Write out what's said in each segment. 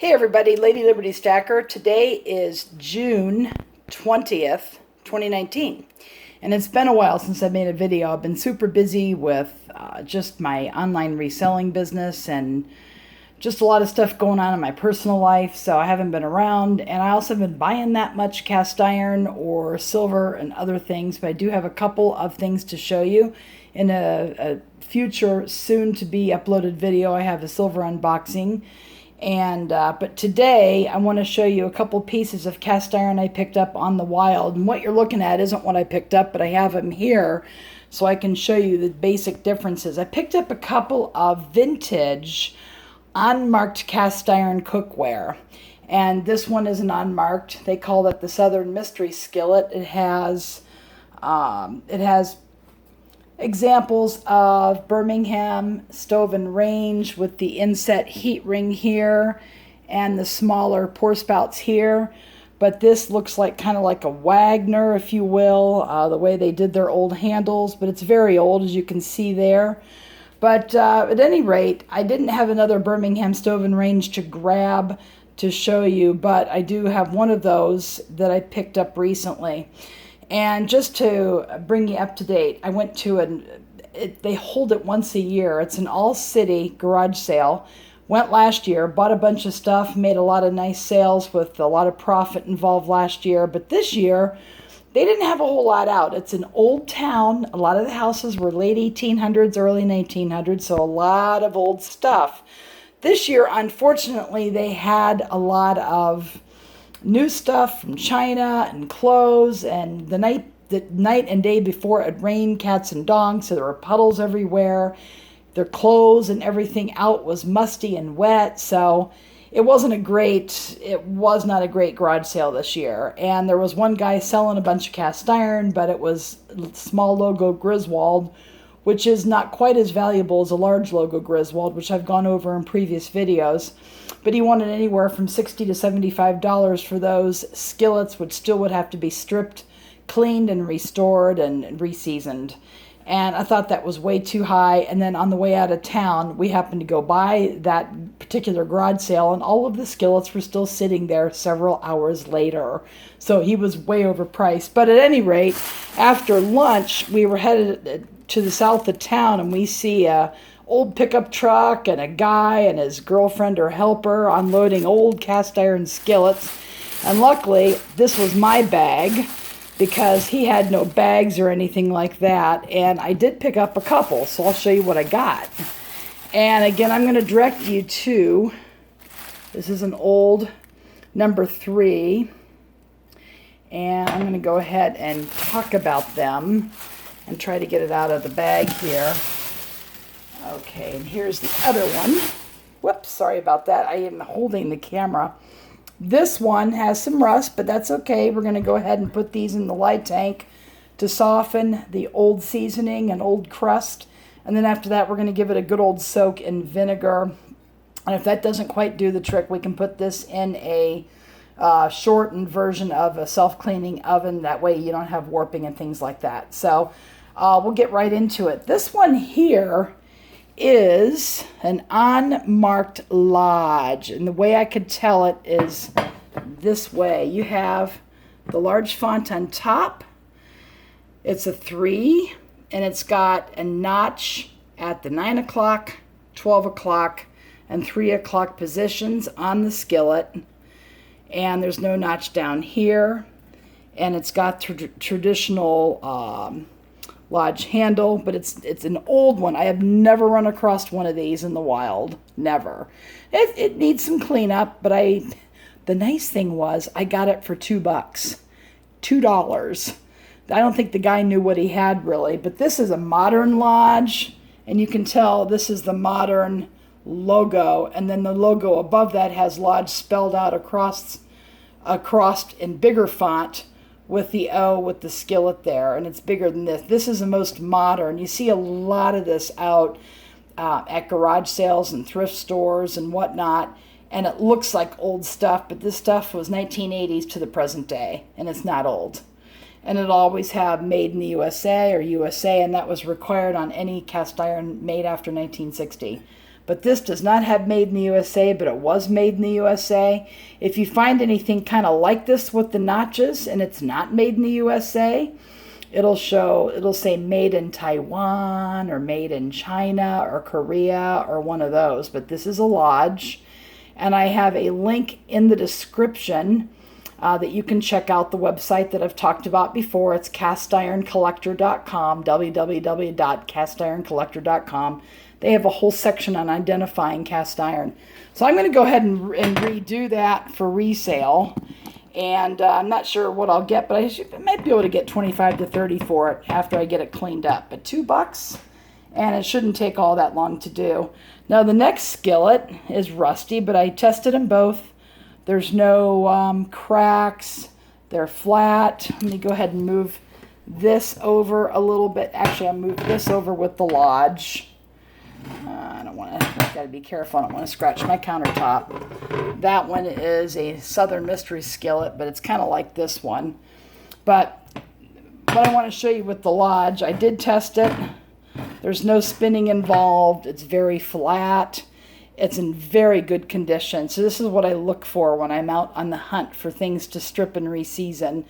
Hey everybody, Lady Liberty Stacker. Today is June 20th, 2019. And it's been a while since I made a video. I've been super busy with just my online reselling business and just a lot of stuff going on in my personal life, so I haven't been around. And I also haven't been buying that much cast iron or silver and other things, but I do have a couple of things to show you. In a future soon to be uploaded video, I have a silver unboxing. And but today I want to show you a couple pieces of cast iron I picked up on the wild. And what you're looking at isn't what I picked up, but I have them here so I can show you the basic differences. I picked up a couple of vintage unmarked cast iron cookware. And this one is an unmarked. They call it the Southern Mystery Skillet. It has examples of Birmingham stove and range with the inset heat ring here and the smaller pour spouts here. But this looks like kind of like a Wagner, if you will, the way they did their old handles. But it's very old, as you can see there. But at any rate, I didn't have another Birmingham stove and range to grab to show you, but I do have one of those that I picked up recently. And just to bring you up to date, I went to they hold it once a year. It's an all-city garage sale. Went last year, bought a bunch of stuff, made a lot of nice sales with a lot of profit involved last year. But this year, they didn't have a whole lot out. It's an old town. A lot of the houses were late 1800s, early 1900s, so a lot of old stuff. This year, unfortunately, they had a lot of new stuff from China and clothes, and the night and day before it rained cats and dogs, so there were puddles everywhere. Their clothes and everything out was musty and wet, so it was not a great garage sale this year. And there was one guy selling a bunch of cast iron, but it was small logo Griswold, which is not quite as valuable as a large logo Griswold, which I've gone over in previous videos. But he wanted anywhere from $60 to $75 for those skillets, which still would have to be stripped, cleaned, and restored and reseasoned. And I thought that was way too high. And then on the way out of town, we happened to go by that particular garage sale, and all of the skillets were still sitting there several hours later. So he was way overpriced. But at any rate, after lunch, we were headed to the south of town, and we see a old pickup truck and a guy and his girlfriend or helper unloading old cast iron skillets. And luckily, this was my bag, because he had no bags or anything like that. And I did pick up a couple, so I'll show you what I got. And again, I'm going to direct you to, this is an old number 3. And I'm going to go ahead and talk about them and try to get it out of the bag here. Okay, and here's the other one. Whoops, sorry about that. I am holding the camera. This one has some rust, but that's okay. We're going to go ahead and put these in the light tank to soften the old seasoning and old crust. And then after that, we're going to give it a good old soak in vinegar. And if that doesn't quite do the trick, we can put this in a shortened version of a self-cleaning oven. That way you don't have warping and things like that. So we'll get right into it. This one here is an unmarked lodge, and the way I could tell it is this way. You have the large font on top. It's a 3, and it's got a notch at the 9 o'clock, 12 o'clock, and 3 o'clock positions on the skillet, and there's no notch down here. And it's got traditional lodge handle, but it's an old one. I have never run across one of these in the wild. Never. It needs some cleanup, but the nice thing was I got it for $2. $2. I don't think the guy knew what he had really, but this is a modern lodge, and you can tell this is the modern logo, and then the logo above that has lodge spelled out across in bigger font, with the O with the skillet there, and it's bigger than this. This is the most modern. You see a lot of this out at garage sales and thrift stores and whatnot, and it looks like old stuff, but this stuff was 1980s to the present day, and it's not old. And it'll always have made in the USA or USA, and that was required on any cast iron made after 1960. But this does not have made in the USA, but it was made in the USA. If you find anything kind of like this with the notches and it's not made in the USA, it'll say made in Taiwan or made in China or Korea or one of those. But this is a Lodge. And I have a link in the description that you can check out the website that I've talked about before. It's castironcollector.com, www.castironcollector.com. They have a whole section on identifying cast iron. So I'm going to go ahead and redo that for resale. And I'm not sure what I'll get, but I might be able to get 25 to 30 for it after I get it cleaned up. But $2, and it shouldn't take all that long to do. Now the next skillet is rusty, but I tested them both. There's no cracks. They're flat. Let me go ahead and move this over a little bit. Actually, I'll move this over with the Lodge. I don't want to, I've got to be careful. I don't want to scratch my countertop. That one is a Southern Mystery skillet, but it's kind of like this one. But what I want to show you with the Lodge, I did test it. There's no spinning involved. It's very flat. It's in very good condition. So this is what I look for when I'm out on the hunt for things to strip and reseason.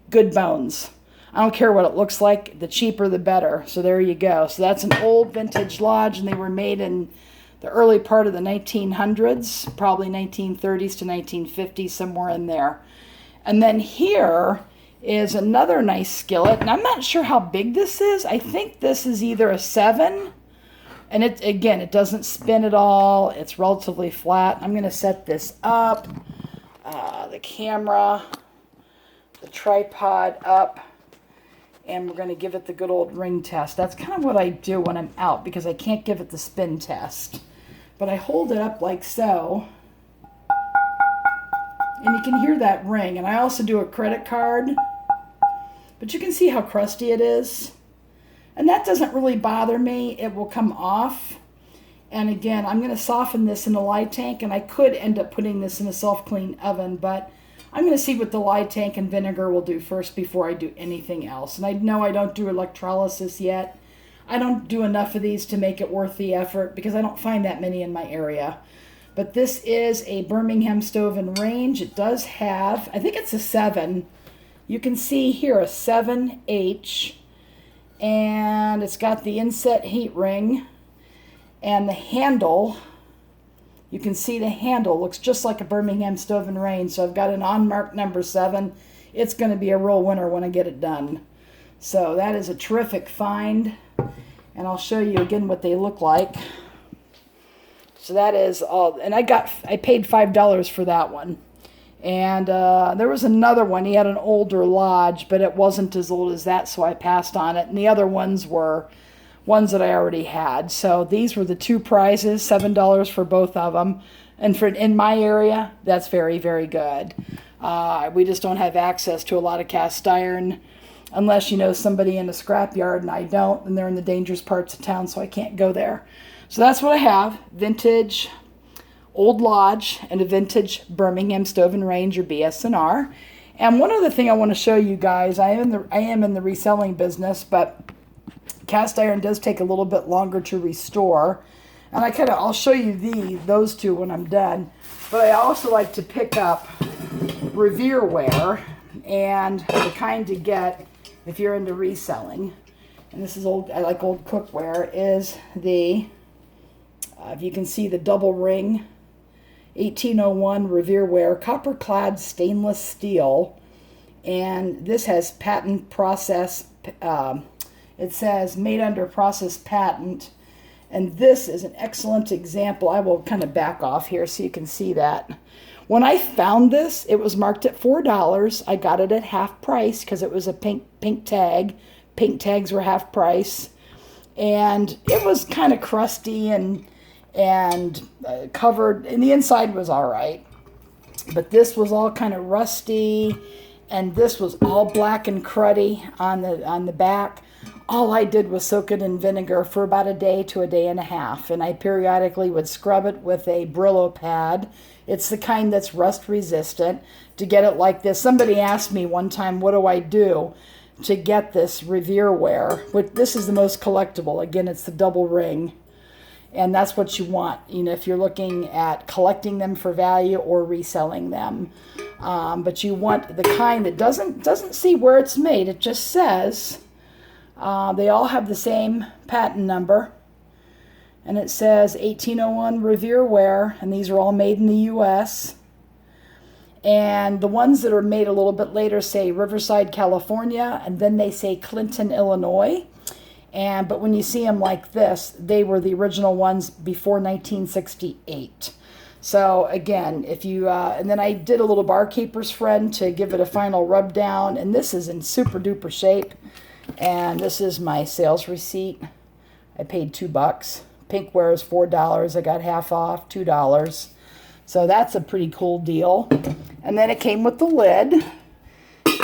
Good bones. I don't care what it looks like. The cheaper, the better. So there you go. So that's an old vintage Lodge, and they were made in the early part of the 1900s, probably 1930s to 1950s, somewhere in there. And then here is another nice skillet, and I'm not sure how big this is. I think this is either a 7, and it doesn't spin at all. It's relatively flat. I'm going to set this up, the camera, the tripod up, and we're going to give it the good old ring test. That's kind of what I do when I'm out because I can't give it the spin test. But I hold it up like so, and you can hear that ring. And I also do a credit card, but you can see how crusty it is. And that doesn't really bother me. It will come off. And again, I'm going to soften this in a lye tank, and I could end up putting this in a self-clean oven, but I'm going to see what the lye tank and vinegar will do first before I do anything else. And I know I don't do electrolysis yet. I don't do enough of these to make it worth the effort because I don't find that many in my area. But this is a Birmingham stove and range. It does have, I think it's a 7. You can see here a 7H. And it's got the inset heat ring. And the handle, you can see the handle looks just like a Birmingham stove and range. So I've got an unmarked number 7. It's going to be a real winner when I get it done. So that is a terrific find. And I'll show you again what they look like. So that is all. And I paid $5 for that one. And there was another one. He had an older Lodge, but it wasn't as old as that, so I passed on it. And the other ones were ones that I already had. So these were the 2 prizes, $7 for both of them. And for in my area, that's very, very good. We just don't have access to a lot of cast iron unless you know somebody in a scrapyard, and I don't, and they're in the dangerous parts of town, so I can't go there. So that's what I have, vintage old Lodge and a vintage Birmingham stove and range or BS&R. And one other thing I want to show you guys, I am in the reselling business, but cast iron does take a little bit longer to restore. And I'll show you those two when I'm done. But I also like to pick up Revere ware, and the kind to get if you're into reselling. And this is old, I like old cookware, is the, if you can see the double ring, 1801 Revere ware, copper clad stainless steel. And this has patent process, it says made under process patent. And this is an excellent example. I will kind of back off here so you can see that. When I found this, it was marked at $4. I got it at half price because it was a pink tag. Pink tags were half price. And it was kind of crusty and covered. And the inside was all right. But this was all kind of rusty. And this was all black and cruddy on the back. All I did was soak it in vinegar for about a day to a day and a half. And I periodically would scrub it with a Brillo pad. It's the kind that's rust resistant to get it like this. Somebody asked me one time, what do I do to get this Revere ware? This is the most collectible. Again, it's the double ring. And that's what you want, you know, if you're looking at collecting them for value or reselling them. But you want the kind that doesn't see where it's made. It just says, they all have the same patent number. And it says 1801 Revere Ware, and these are all made in the U.S. And the ones that are made a little bit later say Riverside, California, and then they say Clinton, Illinois. But when you see them like this, they were the original ones before 1968. So again, if you, and then I did a little barkeeper's friend to give it a final rub down, and this is in super duper shape. And this is my sales receipt. I paid $2. Pink Ware is $4. I got half off, $2. So that's a pretty cool deal. And then it came with the lid,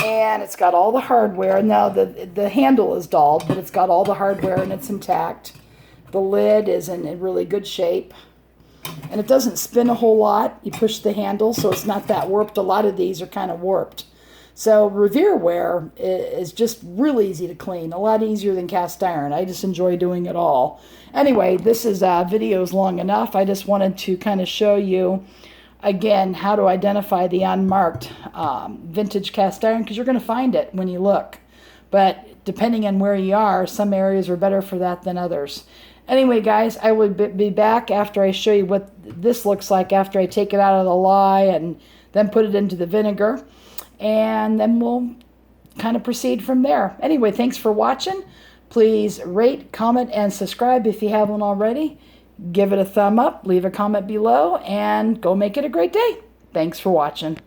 and it's got all the hardware. Now the handle is dulled, but it's got all the hardware and it's intact. The lid is in really good shape, and it doesn't spin a whole lot. You push the handle, so it's not that warped. A lot of these are kind of warped. So Revere Ware is just really easy to clean, a lot easier than cast iron. I just enjoy doing it all. Anyway, this is video's long enough. I just wanted to kind of show you, again, how to identify the unmarked vintage cast iron, because you're going to find it when you look. But depending on where you are, some areas are better for that than others. Anyway, guys, I will be back after I show you what this looks like after I take it out of the lye and then put it into the vinegar. And then we'll kind of proceed from there. Anyway, thanks for watching. Please rate, comment, and subscribe if you haven't already. Give it a thumb up, leave a comment below, and go make it a great day. Thanks for watching.